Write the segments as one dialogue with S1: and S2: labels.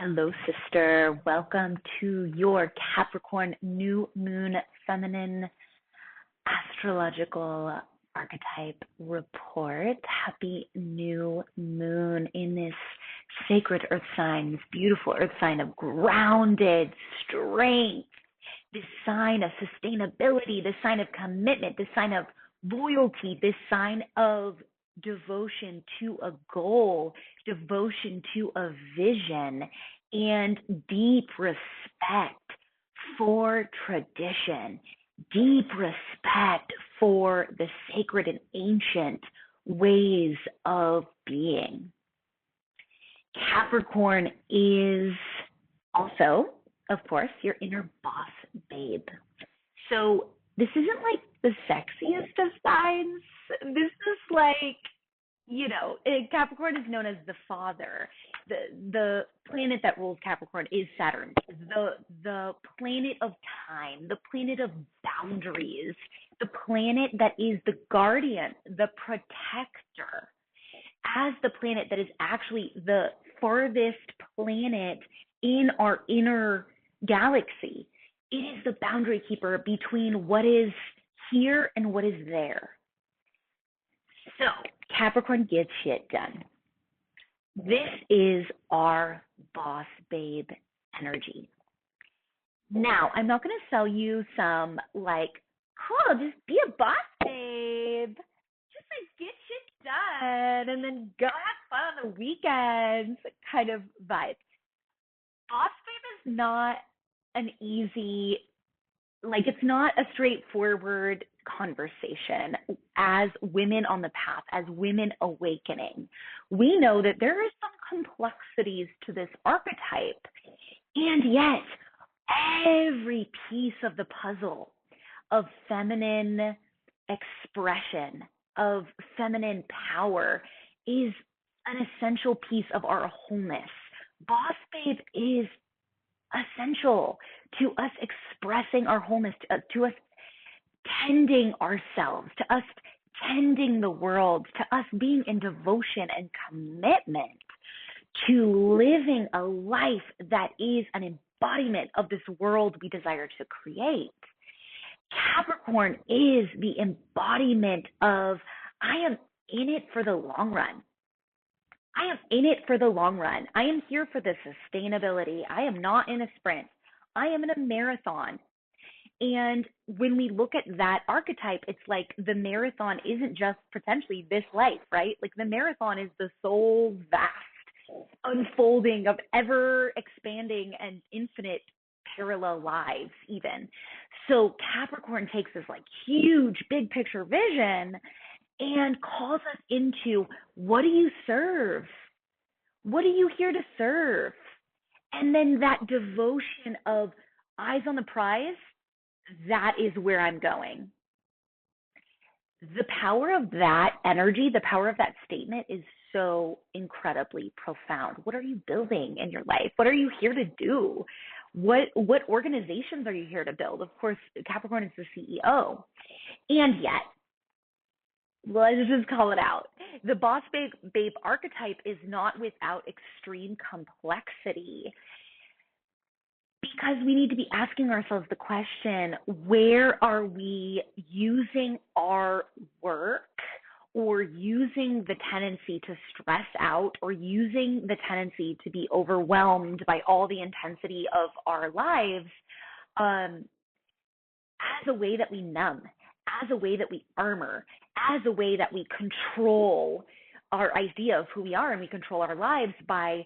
S1: Hello, sister. Welcome to your Capricorn New Moon Feminine Astrological Archetype Report. Happy New Moon in this sacred earth sign, this beautiful earth sign of grounded strength, this sign of sustainability, this sign of commitment, this sign of loyalty, this sign of devotion to a goal, devotion to a vision, and deep respect for tradition, deep respect for the sacred and ancient ways of being. Capricorn is also, of course, your inner boss babe. So this isn't like the sexiest of signs. This is like, Capricorn is known as the father. The planet that rules Capricorn is Saturn, the planet of time, the planet of boundaries, the planet that is the guardian, the protector, as the planet that is actually the farthest planet in our inner galaxy. It is the boundary keeper between what is here and what is there. So Capricorn gets shit done. This is our boss babe energy. Now, I'm not going to sell you some cool, just be a boss babe. Just get shit done and then go have fun on the weekends kind of vibe. Boss babe is not an easy, it's not a straightforward conversation as women on the path, as women awakening. We know that there are some complexities to this archetype, and yet every piece of the puzzle of feminine expression, of feminine power is an essential piece of our wholeness. Boss babe is essential to us expressing our wholeness, to us tending ourselves, to us tending the world, to us being in devotion and commitment to living a life that is an embodiment of this world we desire to create. Capricorn is the embodiment of, I am in it for the long run. I am in it for the long run. I am here for the sustainability. I am not in a sprint. I am in a marathon. And when we look at that archetype, it's like the marathon isn't just potentially this life, right? The marathon is the soul vast unfolding of ever expanding and infinite parallel lives even. So Capricorn takes this huge big picture vision and calls us into, what do you serve? What are you here to serve? And then that devotion of eyes on the prize, that is where I'm going. The power of that energy, the power of that statement is so incredibly profound. What are you building in your life? What are you here to do? What organizations are you here to build? Of course, Capricorn is the CEO. And yet, let's just call it out. The boss babe archetype is not without extreme complexity, because we need to be asking ourselves the question, where are we using our work or using the tendency to stress out or using the tendency to be overwhelmed by all the intensity of our lives as a way that we numb, as a way that we armor, as a way that we control our idea of who we are, and we control our lives by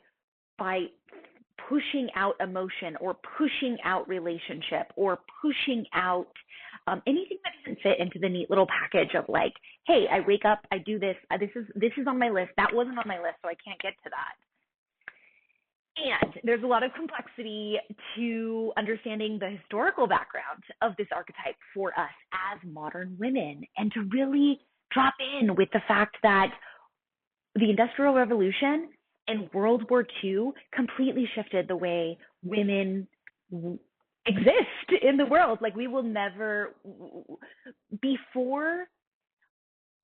S1: pushing out emotion or pushing out relationship or pushing out anything that doesn't fit into the neat little package of hey, I wake up, I do this, this is on my list, that wasn't on my list, so I can't get to that. And there's a lot of complexity to understanding the historical background of this archetype for us as modern women, and to really drop in with the fact that the Industrial Revolution and World War II completely shifted the way women exist in the world. We will never, before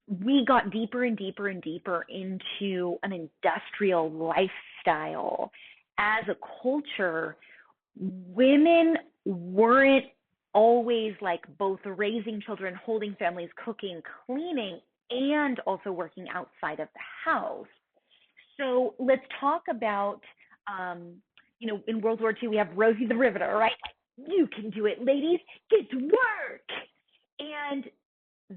S1: we got deeper and deeper and deeper into an industrial lifestyle as a culture, women weren't always like both raising children, holding families, cooking, cleaning, and also working outside of the house. So let's talk about, in World War II, we have Rosie the Riveter, right? Like, you can do it, ladies, get to work. And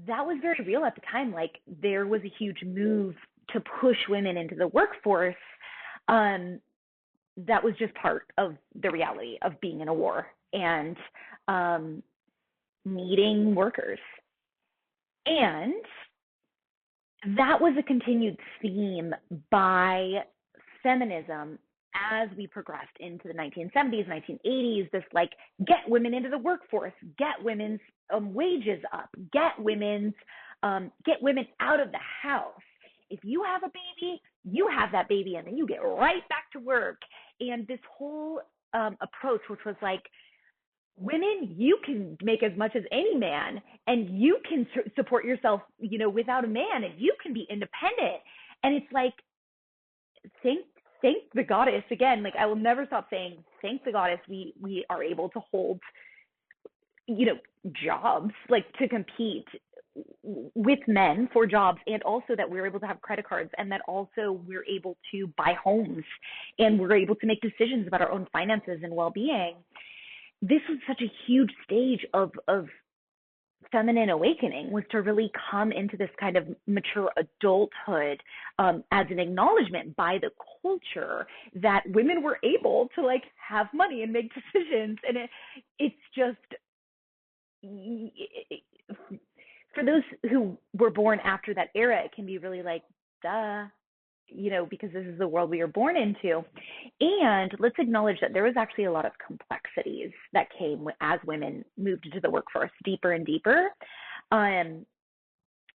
S1: that was very real at the time. Like, there was a huge move to push women into the workforce. Um, that was just part of the reality of being in a war and um, needing workers. And that was a continued theme by feminism as we progressed into the 1970s, 1980s, this like, get women into the workforce, get women's wages up, get women out of the house. If you have a baby, you have that baby, and then you get right back to work. And this whole approach, which was like, women, you can make as much as any man, and you can support yourself, without a man, and you can be independent. And it's like, thank the goddess again. Like, I will never stop saying, thank the goddess. We are able to hold, jobs, like to compete with men for jobs, and also that we're able to have credit cards, and that also we're able to buy homes, and we're able to make decisions about our own finances and well-being. This was such a huge stage of feminine awakening, was to really come into this kind of mature adulthood as an acknowledgement by the culture that women were able to like have money and make decisions. And it's just, for those who were born after that era, it can be really like, duh, because this is the world we were born into. And let's acknowledge that there was actually a lot of complexities that came as women moved into the workforce deeper and deeper. And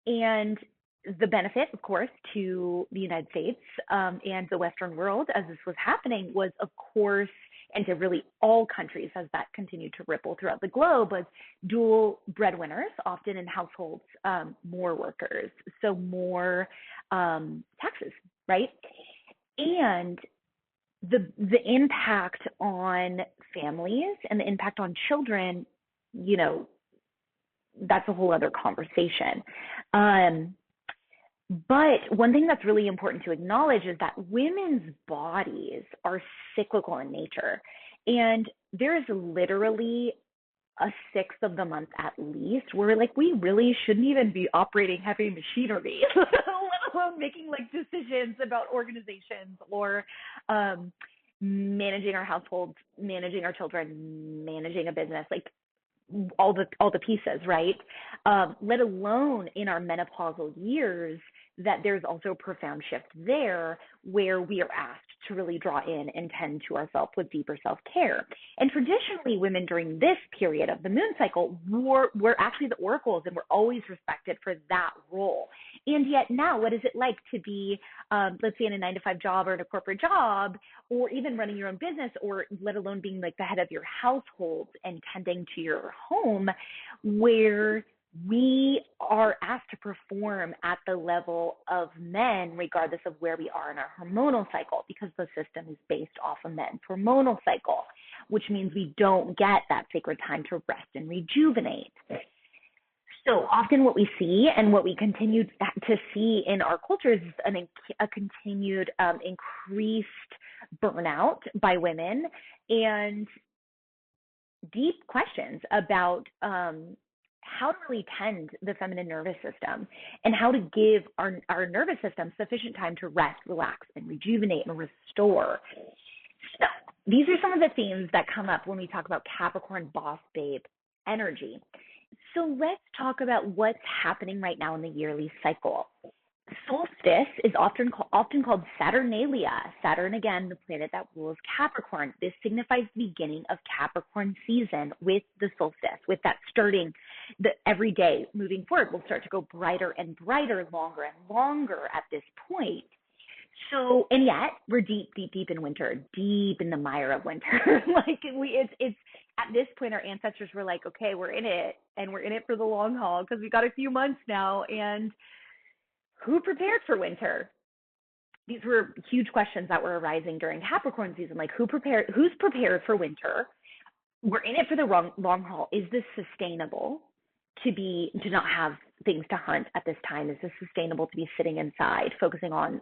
S1: the benefit, of course, to the United States and the Western world as this was happening was, of course, and to really all countries as that continued to ripple throughout the globe, was dual breadwinners, often in households, more workers, so more taxes, right? And the impact on families and the impact on children, that's a whole other conversation. But one thing that's really important to acknowledge is that women's bodies are cyclical in nature. And there is literally a sixth of the month at least where like we really shouldn't even be operating heavy machinery, let alone making like decisions about organizations or managing our households, managing our children, managing a business, like all the pieces, right? Let alone in our menopausal years, that there's also a profound shift there where we are asked to really draw in and tend to ourselves with deeper self-care. And traditionally, women during this period of the moon cycle were actually the oracles and were always respected for that role. And yet now, what is it like to be, let's say, in a 9-to-5 job or in a corporate job, or even running your own business, or let alone being like the head of your household and tending to your home, where we are asked to perform at the level of men, regardless of where we are in our hormonal cycle, because the system is based off of men's hormonal cycle, which means we don't get that sacred time to rest and rejuvenate. So often what we see and what we continue to see in our culture is a continued increased burnout by women, and deep questions about how to really tend the feminine nervous system and how to give our nervous system sufficient time to rest, relax, and rejuvenate and restore. So these are some of the themes that come up when we talk about Capricorn boss babe energy. So let's talk about what's happening right now in the yearly cycle. Solstice is often called Saturnalia. Saturn, again, the planet that rules Capricorn. This signifies the beginning of Capricorn season with the solstice, with that starting every day moving forward. We'll start to go brighter and brighter, longer and longer at this point. So, and yet we're deep in winter, deep in the mire of winter. It's at this point, our ancestors were like, okay, we're in it, and we're in it for the long haul because we got a few months now, and who prepared for winter? these were huge questions that were arising during Capricorn season, like who's prepared for winter? We're in it for the long haul. Is this sustainable to not have things to hunt at this time? Is this sustainable to be sitting inside, focusing on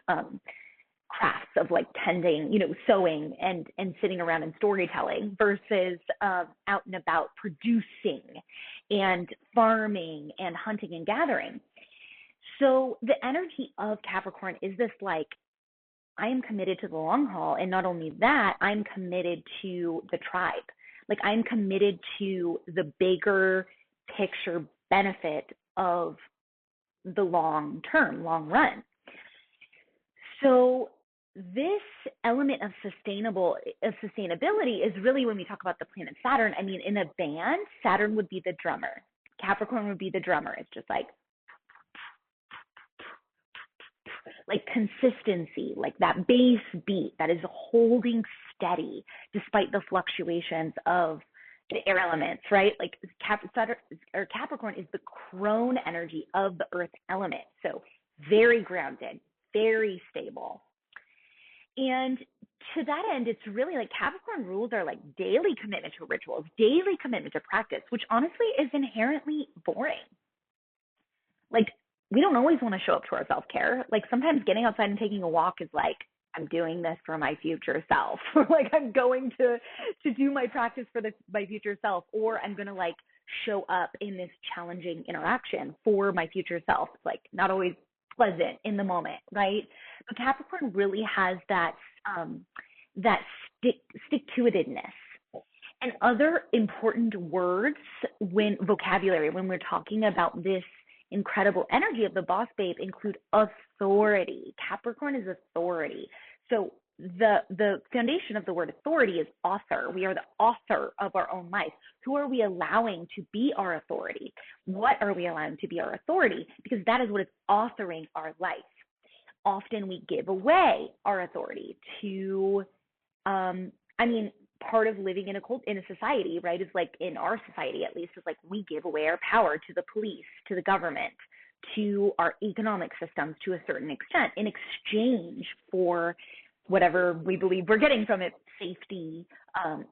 S1: crafts of like tending, sewing and sitting around and storytelling versus out and about producing and farming and hunting and gathering? So the energy of Capricorn is this like, I am committed to the long haul. And not only that, I'm committed to the tribe. Like I'm committed to the bigger picture benefit of the long term, long run. So this element of sustainability is really when we talk about the planet Saturn. I mean, in a band, Saturn would be the drummer. Capricorn would be the drummer. It's just like consistency, like that bass beat that is holding steady despite the fluctuations of the air elements, right? Like Capricorn is the crone energy of the earth element. So very grounded, very stable. And to that end, it's really like Capricorn rules are like daily commitment to rituals, daily commitment to practice, which honestly is inherently boring. Like, we don't always want to show up to our self-care. Like sometimes getting outside and taking a walk is like, I'm doing this for my future self. Or like I'm going to do my practice for my future self, or I'm going to like show up in this challenging interaction for my future self. It's like not always pleasant in the moment, right? But Capricorn really has that stick-to-itiveness. And other important words vocabulary when we're talking about this incredible energy of the boss babe include authority. Capricorn is authority. So the foundation of the word authority is author. We are the author of our own life. Who are we allowing to be our authority? What are we allowing to be our authority? Because that is what is authoring our life. Often we give away our authority to, part of living in a society, right, is like in our society at least, is like we give away our power to the police, to the government, to our economic systems to a certain extent in exchange for whatever we believe we're getting from it: safety,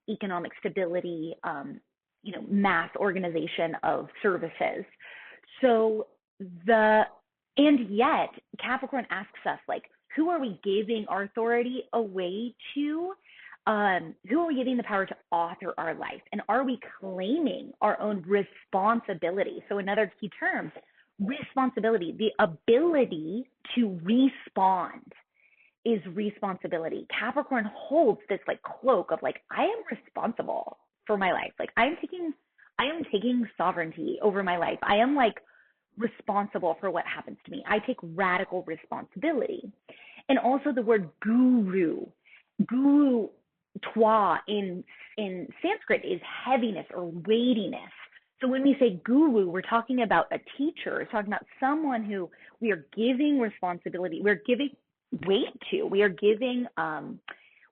S1: economic stability, mass organization of services. And yet Capricorn asks us, like, who are we giving our authority away to? Who are we giving the power to author our life? And are we claiming our own responsibility? So another key term, responsibility, the ability to respond is responsibility. Capricorn holds this like cloak of like, I am responsible for my life. Like I am taking sovereignty over my life. I am like responsible for what happens to me. I take radical responsibility. And also the word guru twa in Sanskrit is heaviness or weightiness. So when we say guru, we're talking about a teacher. We're talking about someone who we are giving responsibility. We're giving weight to. We are giving,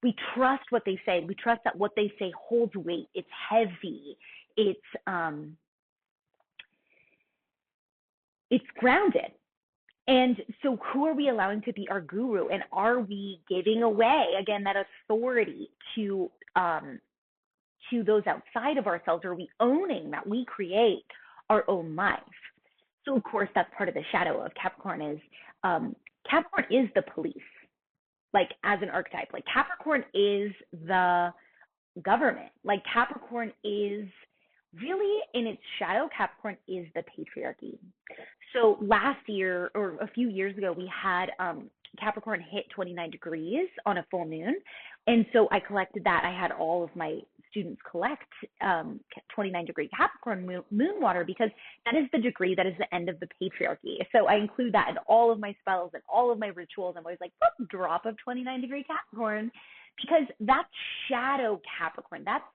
S1: we trust what they say. We trust that what they say holds weight. It's heavy. It's grounded. And so who are we allowing to be our guru? And are we giving away, again, that authority to those outside of ourselves? Are we owning that we create our own life? So, of course, that's part of the shadow of Capricorn is Capricorn is the police, like as an archetype. Like Capricorn is the government. Like Capricorn is really in its shadow, Capricorn is the patriarchy. So last year or a few years ago, we had Capricorn hit 29 degrees on a full moon. And so I collected that. I had all of my students collect 29-degree Capricorn moon water because that is the degree, that is the end of the patriarchy. So I include that in all of my spells and all of my rituals. I'm always like, drop of 29-degree Capricorn, because that's shadow Capricorn. That's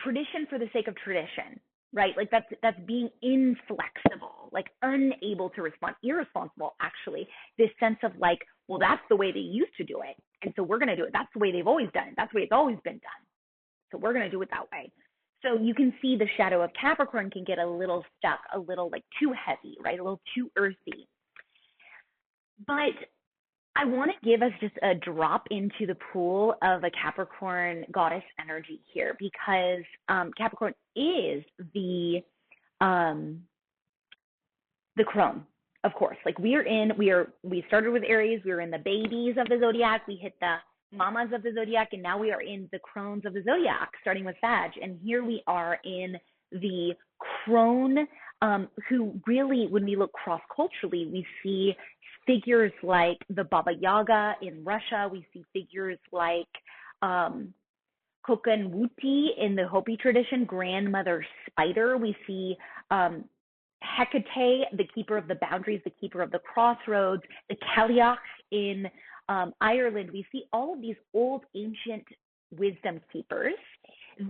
S1: tradition for the sake of tradition, right? Like that's being inflexible, like unable to respond, irresponsible, actually. This sense of like, well, that's the way they used to do it, and so we're going to do it. That's the way they've always done it. That's the way it's always been done. So we're going to do it that way. So you can see the shadow of Capricorn can get a little stuck, a little like too heavy, right? A little too earthy. But I want to give us just a drop into the pool of a Capricorn goddess energy here, because Capricorn is um, the crone, of course. Like we started with Aries, we were in the babies of the zodiac, we hit the mamas of the zodiac, and now we are in the crones of the zodiac, starting with Sag. And here we are in the crone, who really, when we look cross culturally, we see figures like the Baba Yaga in Russia. We see figures like um, Kokanwuti in the Hopi tradition, grandmother spider. We see um, Hecate, the keeper of the boundaries, the keeper of the crossroads, the Cailleach in Ireland. We see all of these old ancient wisdom keepers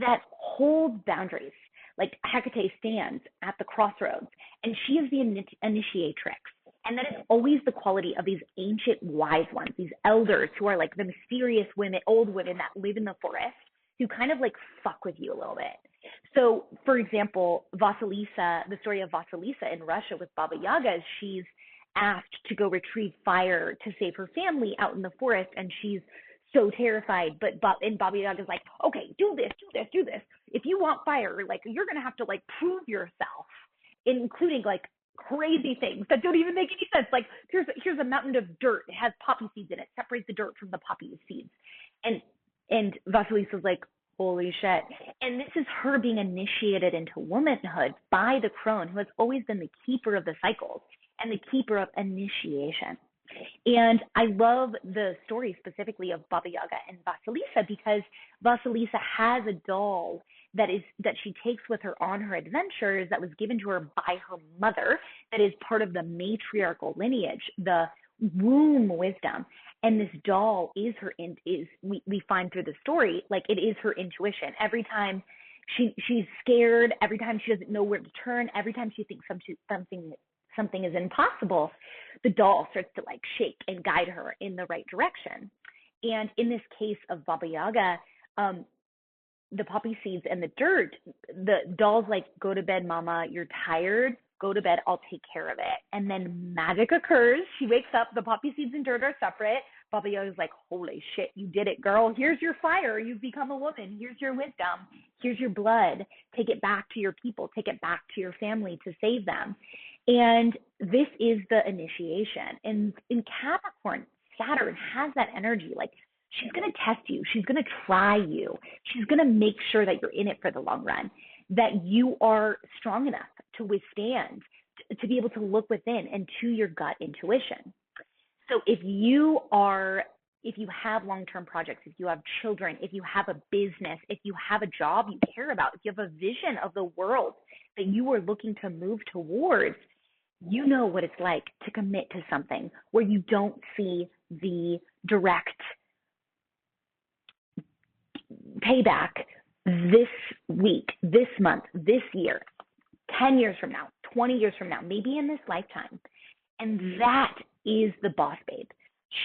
S1: that hold boundaries. Like Hecate stands at the crossroads, and she is the initiatrix. And that is always the quality of these ancient wise ones, these elders who are like the mysterious women, old women that live in the forest, who kind of like fuck with you a little bit. So, for example, Vasilisa, the story of Vasilisa in Russia with Baba Yaga is she's asked to go retrieve fire to save her family out in the forest, and she's so terrified. But Baba Yaga's like, okay, do this, do this, do this. If you want fire, like you're gonna have to like prove yourself, including like crazy things that don't even make any sense. Like here's a mountain of dirt. It has poppy seeds in it. Separate the dirt from the poppy seeds. And Vasilisa's like, holy shit. And this is her being initiated into womanhood by the crone, who has always been the keeper of the cycles and the keeper of initiation. And I love the story specifically of Baba Yaga and Vasilisa, because Vasilisa has a doll that she takes with her on her adventures, that was given to her by her mother, that is part of the matriarchal lineage, the womb wisdom. And this doll is we find through the story, like it is her intuition. Every time she's scared, every time she doesn't know where to turn, every time she thinks something is impossible, the doll starts to like shake and guide her in the right direction. And in this case of Baba Yaga, the poppy seeds and the dirt, the doll's like, go to bed, mama, you're tired, go to bed, I'll take care of it. And then magic occurs. She wakes up, the poppy seeds and dirt are separate. Baba Yaga's like, holy shit, you did it, girl. Here's your fire. You've become a woman. Here's your wisdom. Here's your blood. Take it back to your people. Take it back to your family to save them. And this is the initiation. And in Capricorn, Saturn has that energy. Like, she's going to test you. She's going to try you. She's going to make sure that you're in it for the long run, that you are strong enough to withstand, to be able to look within and to your gut intuition. So if you have long-term projects, if you have children, if you have a business, if you have a job you care about, if you have a vision of the world that you are looking to move towards, you know what it's like to commit to something where you don't see the direct payback this week, this month, this year, 10 years from now, 20 years from now, maybe in this lifetime. And that is the boss babe.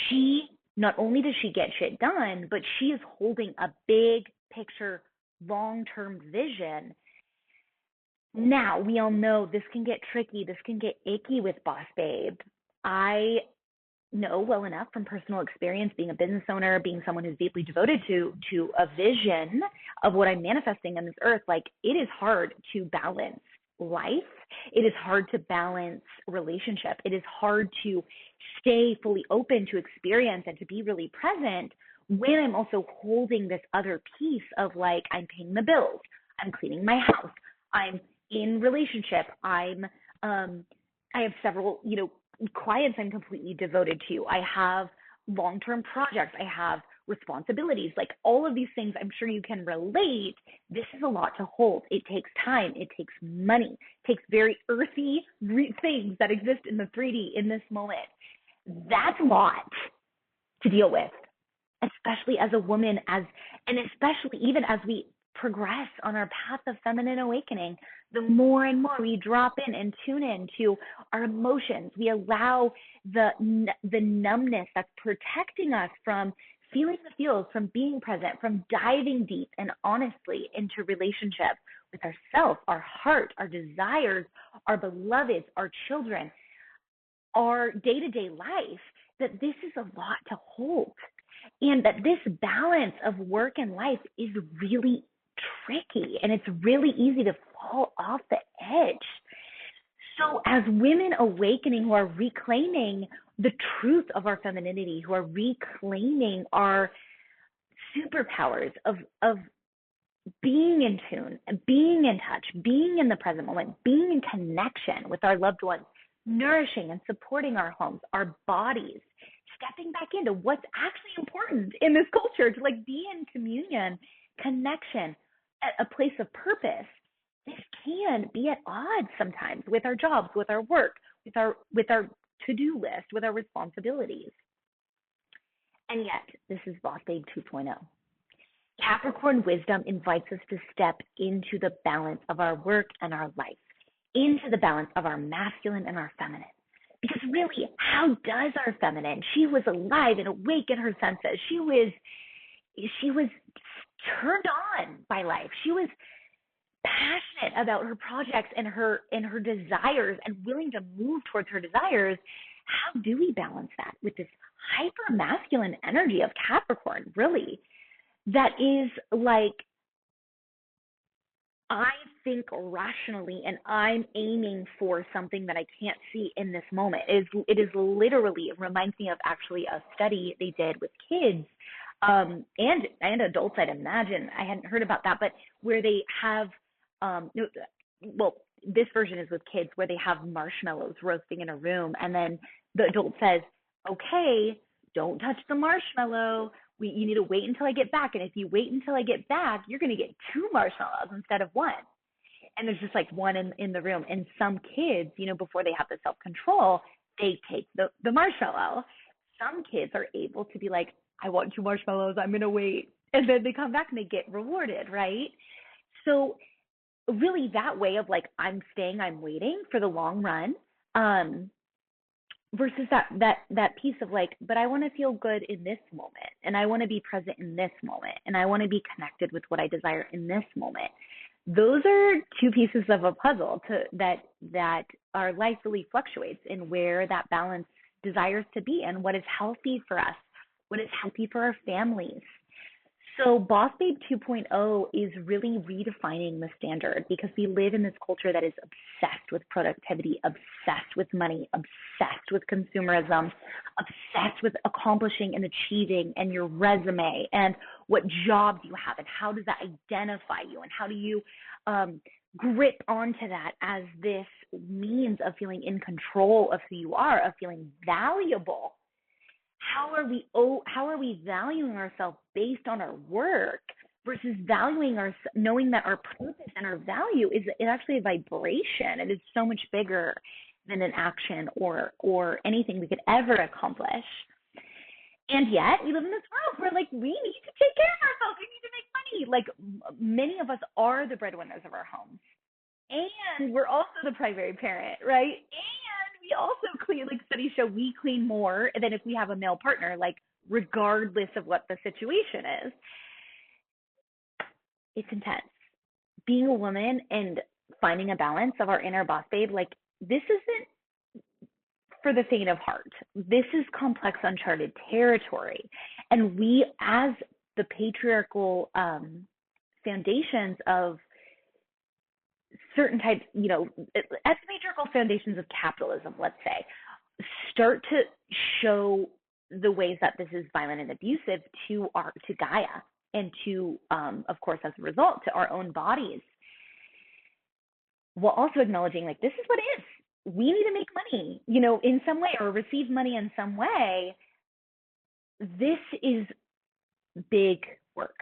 S1: She, not only does she get shit done, but she is holding a big picture, long-term vision. Now, we all know this can get tricky. This can get icky with boss babe. I know well enough from personal experience, being a business owner, being someone who's deeply devoted to a vision of what I'm manifesting on this earth. Like, it is hard to balance life. It is hard to balance relationship. It is hard to stay fully open to experience and to be really present when I'm also holding this other piece of, like, I'm paying the bills, I'm cleaning my house, I'm in relationship, I have several, clients I'm completely devoted to. I have long-term projects. I have responsibilities. Like, all of these things, I'm sure you can relate. This is a lot to hold. It takes time. It takes money. It takes very earthy things that exist in the 3D in this moment. That's a lot to deal with, especially as a woman, and especially even as we progress on our path of feminine awakening. The more and more we drop in and tune in to our emotions, we allow the numbness that's protecting us from feeling the feels, from being present, from diving deep and honestly into relationship with ourself, our heart, our desires, our beloveds, our children. our day-to-day life, that this is a lot to hold. And that this balance of work and life is really tricky, and it's really easy to fall off the edge. So as women awakening, who are reclaiming the truth of our femininity, who are reclaiming our superpowers of being in tune, being in touch, being in the present moment, being in connection with our loved ones, nourishing and supporting our homes, our bodies, stepping back into what's actually important in this culture, to like be in communion, connection, a place of purpose. This can be at odds sometimes with our jobs, with our work, with our to-do list, with our responsibilities. And yet, this is Boss Babe 2.0. Capricorn wisdom invites us to step into the balance of our work and our life, into the balance of our masculine and our feminine. Because really, how does our feminine? She was alive and awake in her senses. She was turned on by life. She was passionate about her projects and her desires, and willing to move towards her desires. How do we balance that with this hyper masculine energy of Capricorn, really? That is like, I think rationally, and I'm aiming for something that I can't see in this moment. It is literally, it reminds me of actually a study they did with kids and adults, I'd imagine. I hadn't heard about that, but where they have, well, this version is with kids, where they have marshmallows roasting in a room, and then the adult says, okay, don't touch the marshmallow. You need to wait until I get back. And if you wait until I get back, you're going to get 2 marshmallows instead of 1. And there's just like 1 in the room. And some kids, before they have the self-control, they take the marshmallow. Some kids are able to be like, I want 2 marshmallows, I'm going to wait. And then they come back and they get rewarded, right? So really that way of like, I'm waiting for the long run, versus that piece of like, but I want to feel good in this moment, and I want to be present in this moment, and I want to be connected with what I desire in this moment. Those are 2 pieces of a puzzle that our life really fluctuates in, where that balance desires to be, and what is healthy for us, what is healthy for our families. So Boss Babe 2.0 is really redefining the standard, because we live in this culture that is obsessed with productivity, obsessed with money, obsessed with consumerism, obsessed with accomplishing and achieving, and your resume, and what jobs you have, and how does that identify you, and how do you grip onto that as this means of feeling in control of who you are, of feeling valuable. How are we valuing ourselves based on our work, versus valuing knowing that our purpose and our value is actually a vibration? It is so much bigger than an action or anything we could ever accomplish. And yet we live in this world where like, we need to take care of ourselves. We need to make money. Like, many of us are the breadwinners of our homes, and we're also the primary parent, right? And we also clean, like studies show, we clean more than if we have a male partner, like regardless of what the situation is. It's intense. Being a woman and finding a balance of our inner boss babe, like, this isn't for the faint of heart. This is complex, uncharted territory. And we, as the patriarchal foundations of certain types, as the patriarchal foundations of capitalism, let's say, start to show the ways that this is violent and abusive to Gaia, and to, of course, as a result, to our own bodies, while also acknowledging, like, this is what it is. We need to make money, in some way, or receive money in some way. This is big work.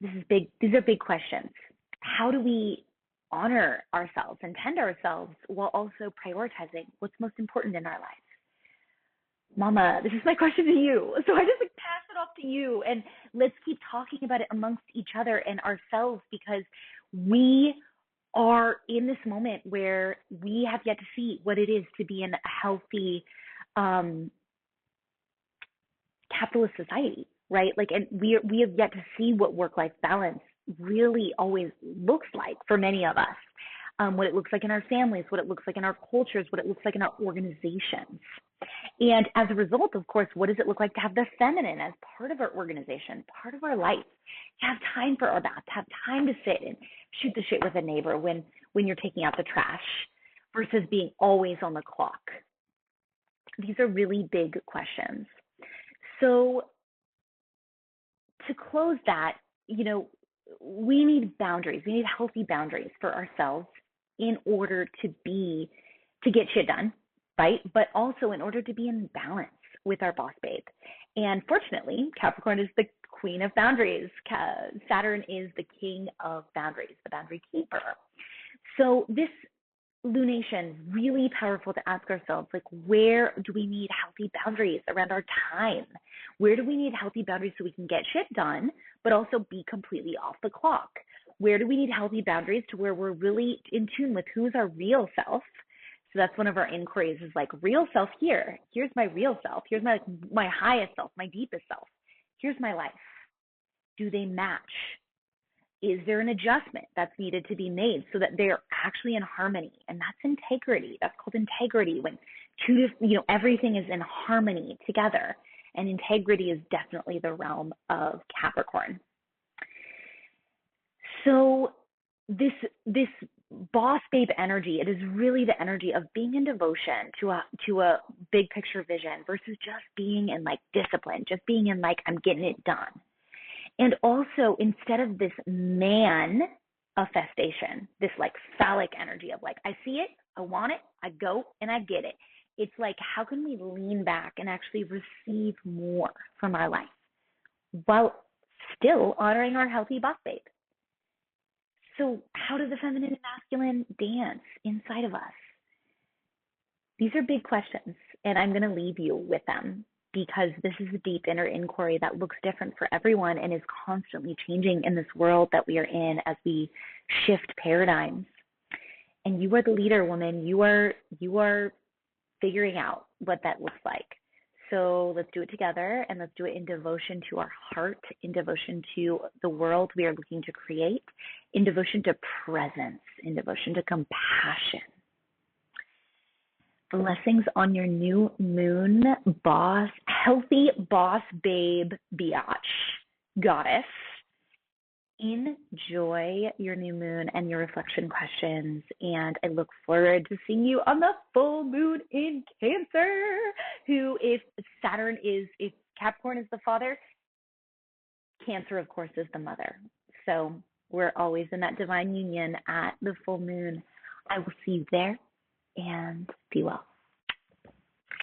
S1: This is big. These are big questions. How do we honor ourselves and tend ourselves while also prioritizing what's most important in our lives? Mama, this is my question to you. So I just pass it off to you, and let's keep talking about it amongst each other and ourselves, because we are in this moment where we have yet to see what it is to be in a healthy capitalist society, right? Like, and we have yet to see what work-life balance really always looks like for many of us. what it looks like in our families, what it looks like in our cultures, what it looks like in our organizations. And as a result, of course, what does it look like to have the feminine as part of our organization, part of our life, to have time for our bath, to have time to sit and shoot the shit with a neighbor when you're taking out the trash versus being always on the clock? These are really big questions. So to close that, we need boundaries. We need healthy boundaries for ourselves in order to get shit done, right? But also in order to be in balance with our boss babe. And fortunately, Capricorn is the queen of boundaries. Saturn is the king of boundaries, the boundary keeper. So this lunation, really powerful to ask ourselves, like, where do we need healthy boundaries around our time? Where do we need healthy boundaries so we can get shit done, but also be completely off the clock? Where do we need healthy boundaries to where we're really in tune with who's our real self? So that's one of our inquiries, is like, real self here. Here's my real self. Here's my highest self, my deepest self. Here's my life. Do they match? Is there an adjustment that's needed to be made so that they're actually in harmony? And that's integrity. That's called integrity, when everything is in harmony together. And integrity is definitely the realm of Capricorn. So this boss babe energy, it is really the energy of being in devotion to a big picture vision versus just being in like discipline, just being in like, I'm getting it done. And also, instead of this manifestation, this like phallic energy of like, I see it, I want it, I go and I get it. It's like, how can we lean back and actually receive more from our life while still honoring our healthy boss babe? So how do the feminine and masculine dance inside of us? These are big questions, and I'm going to leave you with them, because this is a deep inner inquiry that looks different for everyone and is constantly changing in this world that we are in as we shift paradigms. And you are the leader, woman. You are figuring out what that looks like. So let's do it together, and let's do it in devotion to our heart, in devotion to the world we are looking to create, in devotion to presence, in devotion to compassion. Blessings on your new moon, healthy boss babe biatch, goddess. Enjoy your new moon and your reflection questions, and I look forward to seeing you on the full moon in Cancer, if Capricorn is the father, Cancer, of course, is the mother. So we're always in that divine union at the full moon. I will see you there, and be well.